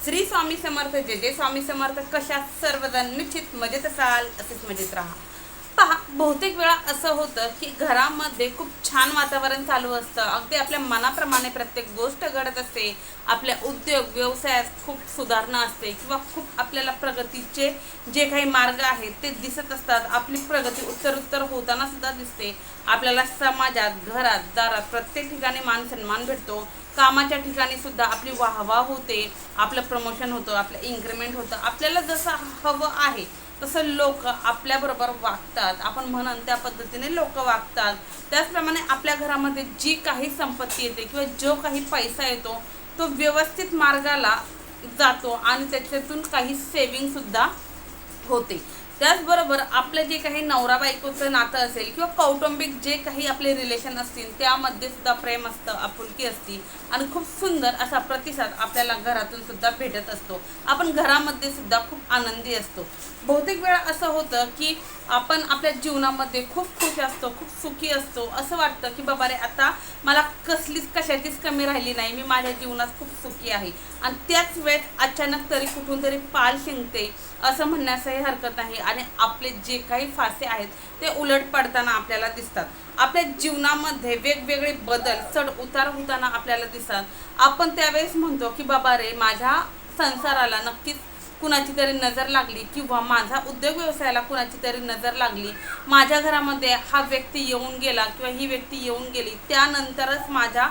श्री स्वामी समर्थ, जय जय स्वामी समर्थ. कशा सर्वजण निश्चित मजेत असाल, असेच मजेत राहा. पहा, बहुतेक वेळा असं होतं की घरामध्ये खूप छान वातावरण चालू असतं, अगदी आपल्या मनाप्रमाणे प्रत्येक गोष्ट घडत असते. आपल्या उद्योग व्यवसायात खूप सुधारणा असते किंवा खूप आपल्याला प्रगतीचे जे काही मार्ग आहेत ते दिसत असतात. आपली प्रगती उत्तरोत्तर होताना सुद्धा दिसते. आपल्याला समाजात, घरात, दारात प्रत्येक ठिकाणी मान सन्मान भेटतो. कामाच्या ठिकाणी सुद्धा आपली वाहवा होते, आपलं प्रमोशन होतं, आपलं इन्क्रीमेंट होतं. आपल्याला जसं हवं आहे तसं लोक आपल्याबरोबर वागतात. आपण म्हणन त्या पद्धतीने लोक वागतात. त्याचप्रमाणे आपल्या घरामध्ये जी काही संपत्ती येते किंवा जो काही पैसा येतो तो व्यवस्थित मार्गाला जातो आणि त्याच्यातून काही सेविंग सुद्धा होते. त्याचबरोबर आपलं जे काही नवरा बायकोचं नातं असेल किंवा कौटुंबिक जे काही आपले रिलेशन असतील त्यामध्ये सुद्धा प्रेम असतं, आपुलकी असती आणि खूप सुंदर असा प्रतिसाद आपल्याला घरातून सुद्धा भेटत असतो. आपण घरामध्ये सुद्धा खूप आनंदी असतो. बहुतेक वेळा असं होतं की आपण आपल्या जीवनामध्ये खूप खुश असतो, खूप सुखी असतो. असं वाटतं की बाबा रे, आता मला कशाचीच कमी राहिली नाही, मी माझ्या जीवनात खूप सुखी आहे. आणि त्याच वेळेत अचानक तरी कुठून तरी पाल शिंकते असं म्हणण्यासही हरकत नाही आणि आपले जे काही फासे आहेत ते उलट पडताना आपल्याला दिसतात. आपल्या जीवनामध्ये वेगवेगळे बदल चढ उतार होताना आपल्याला दिसतात. आपण त्यावेळेस म्हणतो की बाबा रे, माझ्या संसाराला नक्कीच कुणाची तरी नजर लागली किंवा माझा उद्योग व्यवसायाला कुणाची तरी नजर लागली. माझ्या घरामध्ये हा व्यक्ती येऊन गेला किंवा ही व्यक्ती येऊन गेली, त्यानंतरच माझ्या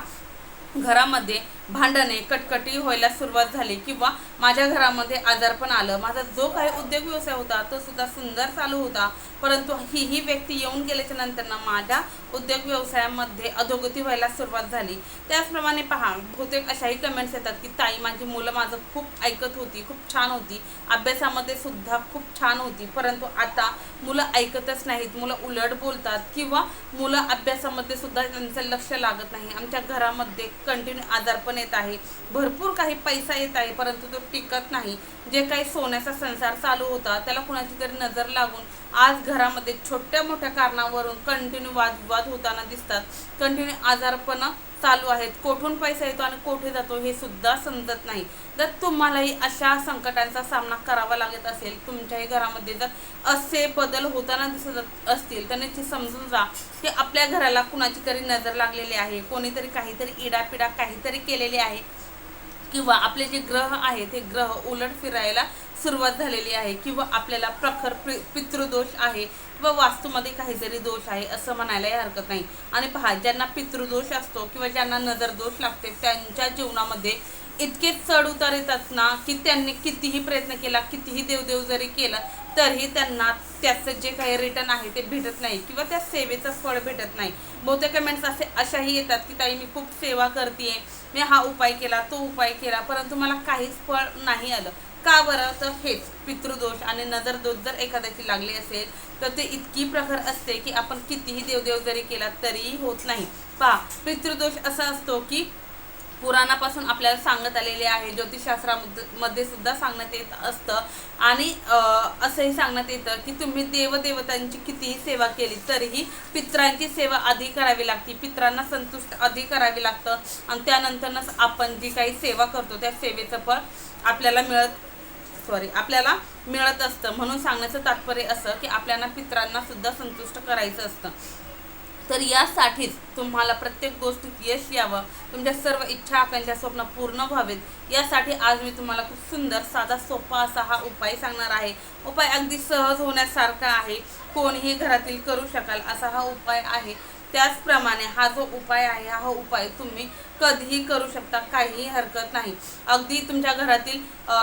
घरामध्ये भांडणे कटकटी व्हायला सुरुवात झाली किंवा माझ्या घरामध्ये आजारपण आलं. माझा जो काही उद्योग व्यवसाय होता तो सुद्धा सुंदर चालू होता, परंतु ही व्यक्ती येऊन गेल्याच्या नंतर माझ्या उद्योग व्यवसायामध्ये अधोगती व्हायला सुरुवात झाली. त्याचप्रमाणे पहा, बहुतेक अशाही कमेंट्स येतात की ताई, माझी मुलं माझं खूप ऐकत होती, खूप छान होती, अभ्यासामध्ये सुद्धा खूप छान होती, परंतु आता मुलं ऐकतच नाहीत, मुलं उलट बोलतात किंवा मुलं अभ्यासामध्ये सुद्धा त्यांचं लक्ष लागत नाही. आमच्या घरामध्ये कंटिन्यू आजारपण येत आहे, भरपूर काही पैसा येत आहे परंतु तो टिकत नाही. जे काही सोन्याचा संसार चालू होता त्याला कुणाची तरी नजर लागून आज घरामध्ये छोट्या मोठ्या कारणावरून कंटिन्यू वादविवाद होताना दिसतात. कंटिन्यू आजारपण चालू आहेत. कोठून पैसा येतो आणि कोठे जातो हे सुद्धा समजत नाही. जर तुम्हालाही अशा संकटांचा सामना करावा लागत असेल, तुमच्याही घरामध्ये जर असे बदल होताना दिसत असतील तर निश्चित समजून जा की आपल्या घराला कुणाची तरी नजर लागलेली आहे, कोणीतरी काहीतरी इडापिडा काहीतरी केलेली आहे किंवा आपले जे ग्रह आहे ते ग्रह उलट फिरायला सुरुवात झालेली आहे किंवा आपल्याला प्रखर पितृदोष आहे किंवा वास्तूमध्ये काहीतरी दोष आहे असं म्हणायलाही हरकत नाही. आणि पहा, ज्यांना पितृदोष असतो किंवा ज्यांना नजर दोष लागते त्यांच्या जीवनामध्ये इतके चढ उतार येतात ना की त्यांनी कितीही प्रयत्न केला, कितीही देवदेव जरी केलं तरीही त्यांना त्याचं जे काही रिटर्न आहे ते भेटत नाही किंवा त्या सेवेचं फळ भेटत नाही. बहुतेक कमेंट्स अशाही येतात की ताई, मी खूप सेवा करते, मी हा उपाय केला, तो उपाय केला, परंतु मला काहीच फळ नाही आलं. का बरं? तर हेच पितृदोष आणि नजर दोष जर एखाद्याची लागली असेल तर ते इतकी प्रखर असते की आपण कितीही देवदेव जरी केला तरीही होत नाही. पहा, पितृदोष असा असतो की पुराणापासून आपल्याला सांगत आलेले आहे, ज्योतिषशास्त्रामध्ये सुद्धा सांगण्यात येत असतं आणि असंही सांगण्यात येतं की तुम्ही देवदेवतांची कितीही सेवा केली तरीही पितरांची सेवा आधी करावी लागते, पितरांना संतुष्ट आधी करावी लागतं आणि त्यानंतरच आपण जी काही सेवा करतो त्या सेवेचं फळ आपल्याला मिळत असतं. म्हणून सांगण्याचं तात्पर्य असं की आपल्याला पितरांना सुद्धा संतुष्ट करायचं असतं. तर यासाठीच तुम्हाला प्रत्येक गोष्टीत यश यावं, तुमच्या सर्व इच्छा आकांक्षा स्वप्न पूर्ण व्हावेत, यासाठी आज मी तुम्हाला खूप सुंदर साधा सोपा असा हा उपाय सांगणार आहे. उपाय अगदी सहज होण्यासारखा आहे, कोणीही घरातील करू शकाल असा हा उपाय आहे. त्याचप्रमाणे हा जो उपाय आहे हा उपाय तुम्ही कधीही करू शकता, काहीही हरकत नाही. अगदी तुमच्या घरातील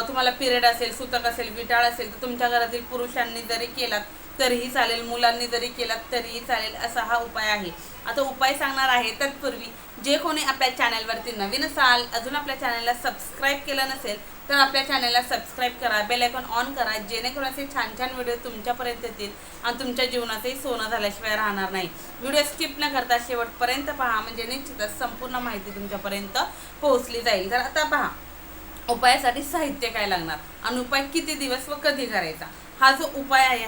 तुम्हाला पिरियड असेल, सूतक असेल, विटाळ असेल तर तुमच्या घरातील पुरुषांनी जरी केलात तरीही चालेल, मुलांनी जरी केलात तरीही चालेल असा हा उपाय आहे. आता उपाय सांगणार आहे तत्पूर्वी जे कोणी आपल्या चॅनलवरती नवीन असाल, अजून आपल्या चॅनलला सबस्क्राईब केलं नसेल तर आपल्या चॅनलला सबस्क्राईब करा, बेल आयकॉन ऑन करा, जेणेकरून असे छान छान व्हिडिओ तुमच्यापर्यंत येतील आणि तुमच्या जीवनातही सोनं झाल्याशिवाय राहणार नाही. व्हिडिओ स्किप न करता शेवटपर्यंत पहा, म्हणजे निश्चितच संपूर्ण माहिती तुमच्यापर्यंत पोहोचली जाईल. तर आता पहा, उपायासाठी साहित्य काय लागणार आणि उपाय किती दिवस व कधी करायचा हा जो उपाय आहे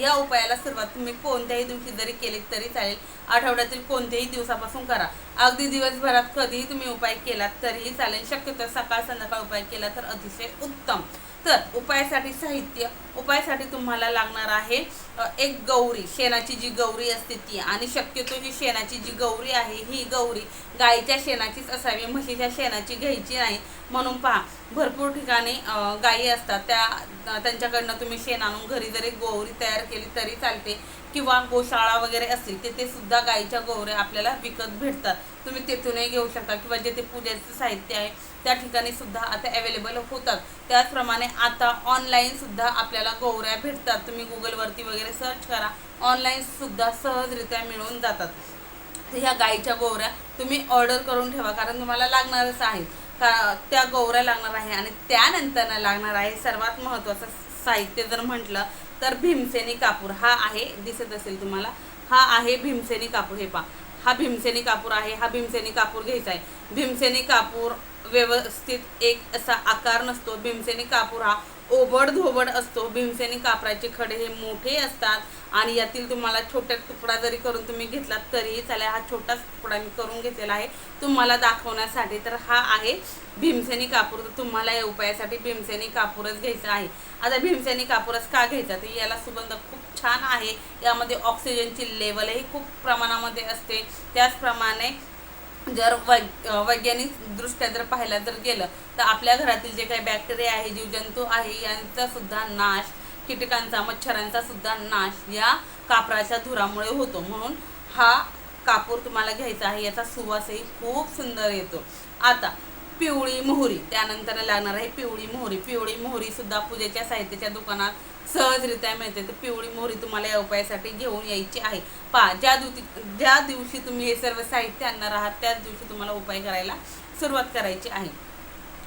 या उपायाला सुरुवात तुम्ही कोणत्याही दिवशी जरी केली तरी चालेल, आठवड्यातील कोणत्याही दिवसापासून करा. अगदी दिवसभरात कधीही तुम्ही उपाय केलात तरीही चालेल, शक्यतो सकाळ संध्याकाळ उपाय केला तर अतिशय उत्तम. तर उपायासाठी तुम्हाला लागणार आहे एक गौरी, शेणाची जी गौरी असते ती. आणि शक्यतो ही शेणाची जी गौरी आहे ही गौरी गाईच्या शेणाचीच असावी, म्हशीच्या शेणाची घ्यायची नाही. म्हणून पहा, भरपूर ठिकाणी गायी असतात, त्यांच्याकडनं तुम्ही शेण आणून घरी जरी गौरी तयार केली तरी चालते, किंवा गोशाळा वगैरे असतील तिथे सुद्धा गाईच्या गौऱ्या आपल्याला विकत भेटतात, तुम्ही तेथूनही घेऊ शकता, किंवा जेथे पूजेचं साहित्य आहे त्या ठिकाणी सुद्धा आता अवेलेबल होतात. त्याचप्रमाणे आता ऑनलाईन सुद्धा आपल्याला गौऱ्या भेटतात, तुम्ही गुगलवरती वगैरे सर्च करा, ऑनलाईन सुद्धा सहजरित्या मिळून जातात. ह्या गाईच्या गौऱ्या तुम्ही ऑर्डर करून ठेवा, कारण तुम्हाला लागणारच आहे, त्या गौऱ्या लागणार आहे. आणि त्यानंतर लागणार आहे सर्वात महत्त्वाचं साहित्य जर म्हटलं तर भीमसेनी कापूर. हा आहे, दिसत असेल तुम्हाला, हा आहे भीमसेनी कापूर. हे पहा, हा भीमसेनी कापूर आहे. हा भीमसेनी कापूर घ्यायचा आहे. भीमसेनी कापूर व्यवस्थित एक असा आकार नसतो. भीमसेनी कापूर हा ओबड धोबड असतो. भीमसेनी कापराचे खडे हे मोठे असतात आणि यातील तुम्हाला छोट्या तुकडा जरी करून तुम्ही घेतलात तरीही चालेल. हा छोटाच तुकडा मी करून घेतलेला आहे तुम्हाला दाखवण्यासाठी. तर हा आहे भीमसेनी कापूर. तर तुम्हाला या उपायासाठी भीमसेनी कापूरच घ्यायचा आहे. आता भीमसेनी कापूरच का घ्यायचा, तर याला सुगंध खूप छान आहे, यामध्ये ऑक्सिजनची लेवलही खूप प्रमाणामध्ये असते. त्याचप्रमाणे जर वैज्ञानिक दृष्ट्या जर पाहायला जर गेलं तर आपल्या घरातील जे काही बॅक्टेरिया आहे, जीवजंतू आहे, यांचा सुद्धा नाश, कीटकांचा, मच्छरांचा सुद्धा नाश या कापराच्या धुरामुळे होतो. म्हणून हा कापूर तुम्हाला घ्यायचा आहे. याचा सुवासही खूप सुंदर येतो. आता पिवळी मोहरी त्यानंतर लागणार आहे. पिवळी मोहरी सुद्धा पूजेच्या साहित्याच्या दुकानात सहजरित्या मिळते. तर पिवळी मोहरी तुम्हाला या उपायासाठी घेऊन यायची आहे. पहा, ज्या दिवशी तुम्ही हे सर्व साहित्य आणणार आहात त्याच दिवशी तुम्हाला उपाय करायला सुरुवात करायची आहे.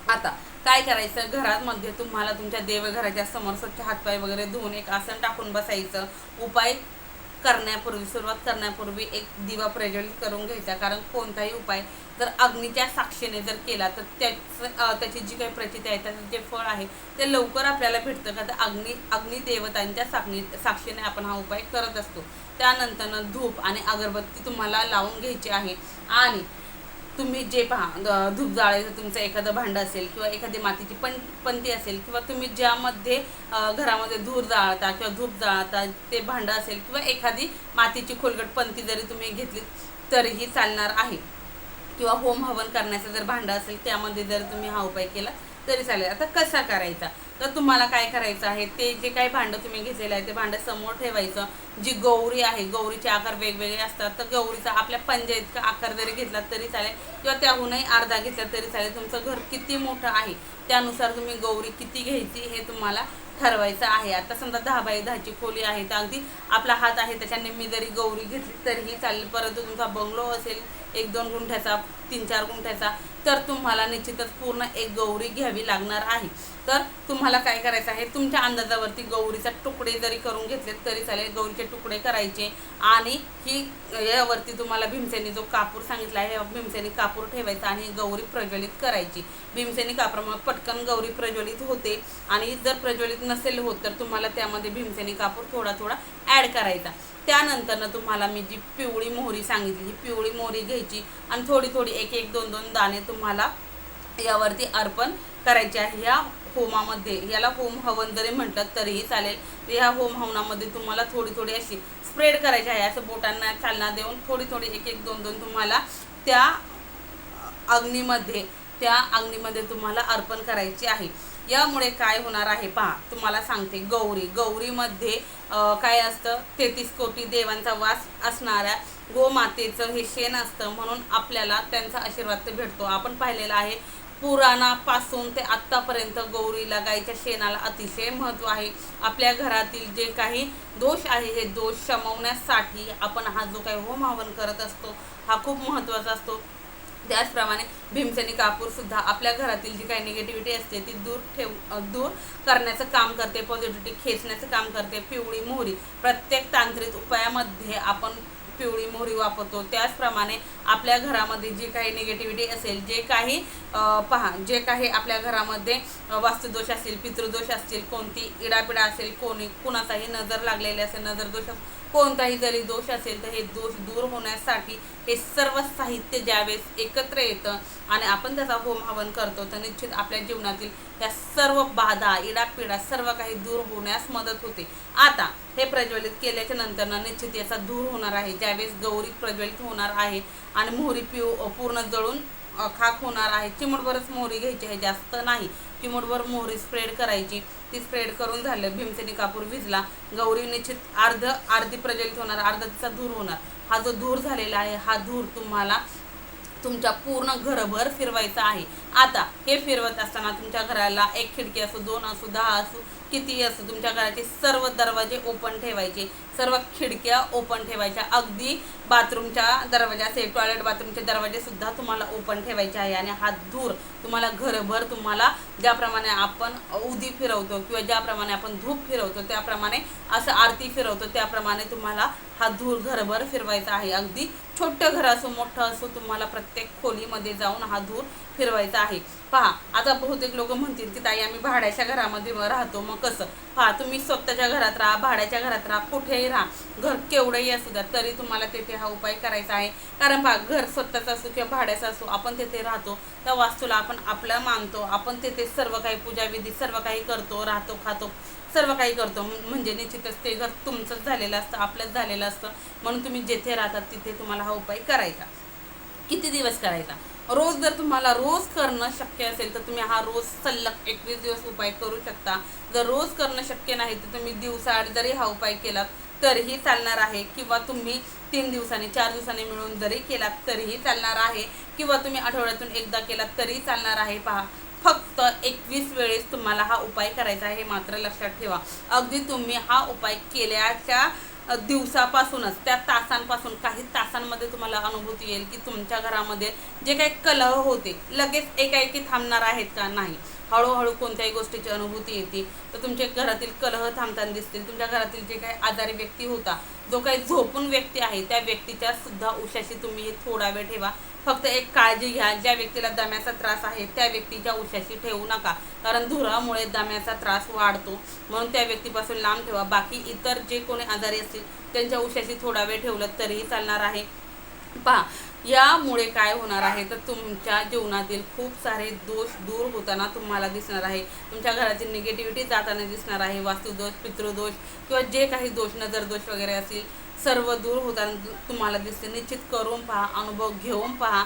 आता काय करायचं, घरामध्ये तुम्हाला तुमच्या देवघराच्या समोर स्वच्छ हातपाय वगैरे धुवून एक आसन टाकून बसायचं. उपाय सुरुवात करण्यापूर्वी एक दिवा प्रज्वलित करून घ्यायचा, कारण कोणताही उपाय जर अग्नीच्या साक्षीने जर केला तर त्याची जी काही प्रचिती आहे, त्याचं जे फळ आहे ते लवकर आपल्याला भेटतं का, तर अग्निदेवतांच्या साक्षीने आपण हा उपाय करत असतो. त्यानंतर धूप आणि अगरबत्ती तुम्हाला लावून घ्यायची आहे. आणि तुम्ही जे पहा, धूप जाळायचं तुमचं एखादं भांडं असेल, किंवा एखादी मातीची पंती असेल, किंवा तुम्ही ज्यामध्ये घरामध्ये धूर जाळता किंवा धूप जाळता ते भांडं असेल, किंवा एखादी मातीची खोलगट पंती जरी तुम्ही घेतली तरीही चालणार आहे, किंवा होम हवन करण्याचं जर भांडं असेल त्यामध्ये जर तुम्ही हा उपाय केला तरी चालेल. आता कसा करायचा, तर तुम्हाला काय करायचं आहे, ते जे काही भांडं तुम्ही घेतलेलं आहे ते भांडं समोर ठेवायचं. जी गौरी आहे, गौरीचे आकार वेगवेगळे असतात, तर गौरीचा आपल्या पंजा इतका आकार जरी घेतला तरी चालेल, किंवा त्याहूनही अर्धा घेतला तरी चालेल. तुमचं घर किती मोठं आहे त्यानुसार तुम्ही गौरी किती घ्यायची हे तुम्हाला ठरवायचं आहे. आता समजा 10 बाय 10ची खोली आहे, तर अगदी आपला हात आहे त्याच्या निम्मी जरी गौरी घेतली तरीही चालेल. परंतु तुमचा बंगलो असेल 1-2 गुंठ्याचा, 3-4 गुंठ्याचा, तर तुम्हाला निश्चितच पूर्ण एक गौरी घ्यावी लागणार आहे. तर तुम्हाला काय करायचं आहे, तुमच्या अंदाजावरती गौरीचा तुकडे जरी करून घेतले तरी चालेल. गौरीचे तुकडे करायचे आणि यावरती तुम्हाला भीमसेनी जो कापूर सांगितला आहे, भीमसेनी कापूर ठेवायचा आणि गौरी प्रज्वलित करायची. भीमसेनी कापूरामुळे पटकन गौरी प्रज्वलित होते. आणि जर प्रज्वलित नसेल होत तर तुम्हाला त्यामध्ये भीमसेनी कापूर थोडा ॲड करायचा. त्यानंतर तुम्हाला मी जी पिवळी मोहरी सांगितली, ही पिवळी मोहरी घ्यायची आणि थोडी 1-2 दाणे तुम्हाला यावरती अर्पण करायचे आहे. ह्या होमामध्ये, याला होम हवन जरी म्हटलं तरीही चालेल. ह्या होम हवनामध्ये तुम्हाला थोडी अशी स्प्रेड करायची आहे, असं बोटांना चालना देऊन थोडी 1-2 तुम्हाला त्या अग्नीमध्ये तुम्हाला अर्पण करायची आहे. यामुळे काय होणार आहे पहा, तुम्हाला सांगते. गौरीमध्ये काय असतं, 33 कोटी देवांचा वास असणाऱ्या गोमातेचं हे शेण असतं, म्हणून आपल्याला त्यांचा आशीर्वाद तर भेटतो. आपण पाहिलेलं आहे पुराणापासून ते आत्तापर्यंत गौरीला, गाईच्या शेणाला अतिशय महत्त्व आहे. आपल्या घरातील जे काही दोष आहे हे दोष शमवण्यासाठी आपण हा जो काही होम हवन करत असतो हा खूप महत्त्वाचा असतो. त्याचप्रमाणे भीमसेनी कापूर सुद्धा आपल्या घरातील जी काही निगेटिव्हिटी असते ती दूर करण्याचं काम करते, पॉझिटिव्हिटी खेचण्याचं काम करते. पिवळी मोहरी प्रत्येक तांत्रिक उपायामध्ये आपण पिवळी मोहरी वापरतो, त्याचप्रमाणे आपल्या घरामध्ये जी काही निगेटिव्हिटी असेल, जे काही पहा जे काही आपल्या घरामध्ये वास्तुदोष असतील, पितृदोष असतील, कोणती इडापिडा असेल, कुणाचाही नजर लागलेले असेल, नजरदोष, कोणताही जरी दोष असेल तर हे दोष दूर होण्यासाठी हे सर्व साहित्य ज्यावेळेस एकत्र येतं आणि आपण त्याचा होम हवन करतो तर निश्चित आपल्या जीवनातील या सर्व बाधा, इडापिडा सर्व काही दूर होण्यास मदत होते. आता हे प्रज्वलित केल्याच्या नंतर निश्चित याचा दूर होणार आहे. ज्यावेळेस गौरी प्रज्वलित होणार आहे आणि मोहरी पूर्ण जळून खाक होणार आहे. चिमूटभरच मोहरी घ्यायची आहे, जास्त नाही. चिमूटभर मोहरी स्प्रेड करायची. ती स्प्रेड करून झालं, भीमसेनी कापूर भिजला, गौरी निश्चित अर्धी प्रज्वलित होणार, अर्धा तिचा धूर होणार. हा जो धूर झालेला आहे हा धूर तुम्हाला तुमच्या पूर्ण घरभर फिरवायचा आहे. आता हे फिरवत असताना तुमच्या घराला एक खिडकी असो, 2 असो, 10 असो, किती असो, तुमच्या घराचे सर्व दरवाजे ओपन ठेवायचे, सर्व खिडक्या ओपन ठेवायच्या. अगदी बाथरूमच्या दरवाजा असेल, टॉयलेट बाथरूमचे दरवाजे सुद्धा तुम्हाला ओपन ठेवायचे आहे. आणि हा धूर तुम्हाला घरभर, तुम्हाला ज्याप्रमाणे आपण उदी फिरवतो किंवा ज्याप्रमाणे आपण धूप फिरवतो त्याप्रमाणे, असं आरती फिरवतो त्याप्रमाणे तुम्हाला हा धूर घरभर फिरवायचा आहे. अगदी छोटं घर असो मोठं असो, तुम्हाला प्रत्येक खोलीमध्ये जाऊन हा धूर फिरवायचा आहे. पहा, आता बहुतेक लोक म्हणतील की ताई आम्ही भाड्याच्या घरामध्ये राहतो, मग कसं? पहा, तुम्ही स्वतःच्या घरात राहा, भाड्याच्या घरात राहा, कुठेही राहा, घर केवढंही असू द्या तरी तुम्हाला तेथे हा उपाय करायचा आहे. कारण पहा, घर स्वतःचं असो किंवा भाड्याचं असो, आपण तेथे राहतो, त्या वास्तूला आपण आपलं मानतो, आपण तेथे सर्व काही पूजाविधी सर्व काही करतो, राहतो, खातो, सर्व काही करतो. म्हणजे निश्चितच ते घर तुमचंच झालेलं असतं, आपलंच झालेलं असतं. म्हणून तुम्ही जेथे राहतात तिथे तुम्हाला हा उपाय करायचा. किती दिवस करायचा? रोज जर तुम्हाला रोज करणं शक्य असेल तर तुम्ही हा रोज सलग 21 दिवस उपाय करू शकता. जर रोज करणं शक्य नाही तर तुम्ही दिवसाआड जरी हा उपाय केलात तरीही चालणार आहे, किंवा तुम्ही 3 दिवसांनी 4 दिवसांनी मिळून जरी केलात तरीही चालणार आहे, किंवा तुम्ही आठवड्यातून एकदा केलात तरी चालणार आहे. पहा, फक्त 21 वेळेस तुम्हाला हा उपाय करायचा आहे, मात्र लक्षात ठेवा. अगदी तुम्ही हा उपाय केल्याच्या दिवसापासूनच, त्या तासांपासून काही तासांमध्ये तुम्हाला अनुभूती येईल की तुमच्या घरामध्ये जे काही कलह होते लगेच एकाएकी थांबणार आहेत का? नाही. हळूहळू कोणत्याही गोष्टीची अनुभूती येते तर तुमच्या घरातील कलह थांबताना दिसतील. तुमच्या घरातील जे काही आजारी व्यक्ती होता, जो काही झोपून व्यक्ती आहे, त्या व्यक्तीच्या सुद्धा उशाशी तुम्ही हे थोडा वेळ ठेवा. फक्त एक काळजी घ्या, ज्या व्यक्तीला दम्याचा त्रास आहे त्या व्यक्तीच्या उशाशी ठेवू नका, कारण धुरामुळे दम्याचा त्रास वाढतो, म्हणून त्या व्यक्तीपासून लांब ठेवा. बाकी इतर जे कोणी आजारी असतील त्यांच्या उशाशी थोडा वेळ ठेवलं तरीही चालणार आहे. पहा, यामुळे काय होणार आहे तर तुमच्या जीवनातील खूप सारे दोष दूर होताना तुम्हाला दिसणार आहे. तुमच्या घरातील निगेटिव्हिटी जाताना दिसणार आहे. वास्तुदोष, पितृदोष किंवा जे काही दोष, नजरदोष वगैरे असतील सर्व दूर होताना तुम्हाला दिसते. निश्चित करून पहा, अनुभव घेऊन पहा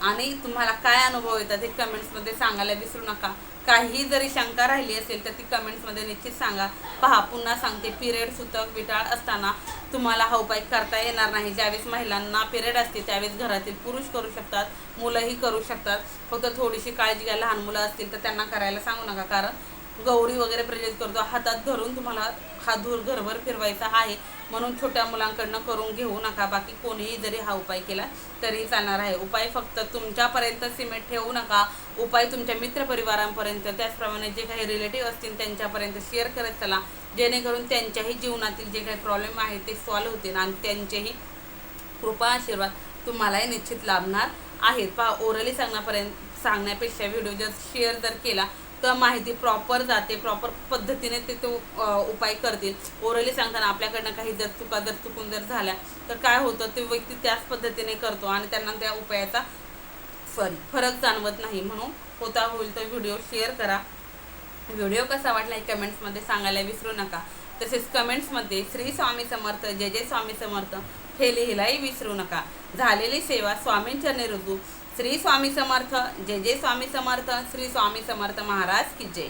आणि तुम्हाला काय अनुभव येतात हे कमेंट्समध्ये सांगायला विसरू नका. काही जरी शंका राहिली असेल तर ती कमेंट्समध्ये निश्चित सांगा. पहा, पुन्हा सांगते, पिरियड सुतक विटाळ असताना तुम्हाला हा उपाय करता येणार नाही. ज्यावेळेस महिलांना पिरियड असते त्यावेळेस घरातील पुरुष करू शकतात, मुलंही करू शकतात. फक्त थोडीशी काळजी घ्या. लहान मुलं असतील तर त्यांना करायला सांगू नका, कारण गौरी वगैरे प्रज्वलित करतो, हातात धरून तुम्हाला हा धूर घरभर फिरवायचा आहे. म्हणून छोट्या मुलांकडनं करून घेऊ नका. बाकी कोणीही जरी हा उपाय केला तरी चालणार आहे. उपाय फक्त तुमच्यापर्यंत सीमित ठेवू नका. उपाय तुमच्या मित्रपरिवारांपर्यंत, त्याचप्रमाणे जे काही रिलेटिव्ह असतील त्यांच्यापर्यंत शेअर करत चला, जेणेकरून त्यांच्याही जीवनातील जे काही प्रॉब्लेम आहे ते सॉल्व्ह होतील आणि त्यांचेही कृपा आशीर्वाद तुम्हालाही निश्चित लाभणार आहेत. पहा, ओरली सांगण्यापेक्षा व्हिडिओ जर शेअर जर केला तर माहिती प्रॉपर जाते, प्रॉपर पद्धतीने ते उपाय करतील. ओरली सांगताना आपल्याकडनं काही जर चुकून झाल्या तर काय होतं, ते व्यक्ती त्याच पद्धतीने करतो आणि त्यांना त्या उपायाचा फरक जाणवत नाही. म्हणून होईल तर व्हिडिओ शेअर करा. व्हिडिओ कसा वाटला हे कमेंट्समध्ये सांगायला विसरू नका. तसेच कमेंट्समध्ये श्री स्वामी समर्थ, जय जय स्वामी समर्थ हे लिहिलाही विसरू नका. झालेली सेवा स्वामींचरणी रुजू. श्री स्वामी समर्थ, जय जय स्वामी समर्थ, श्री स्वामी समर्थ महाराज की जय.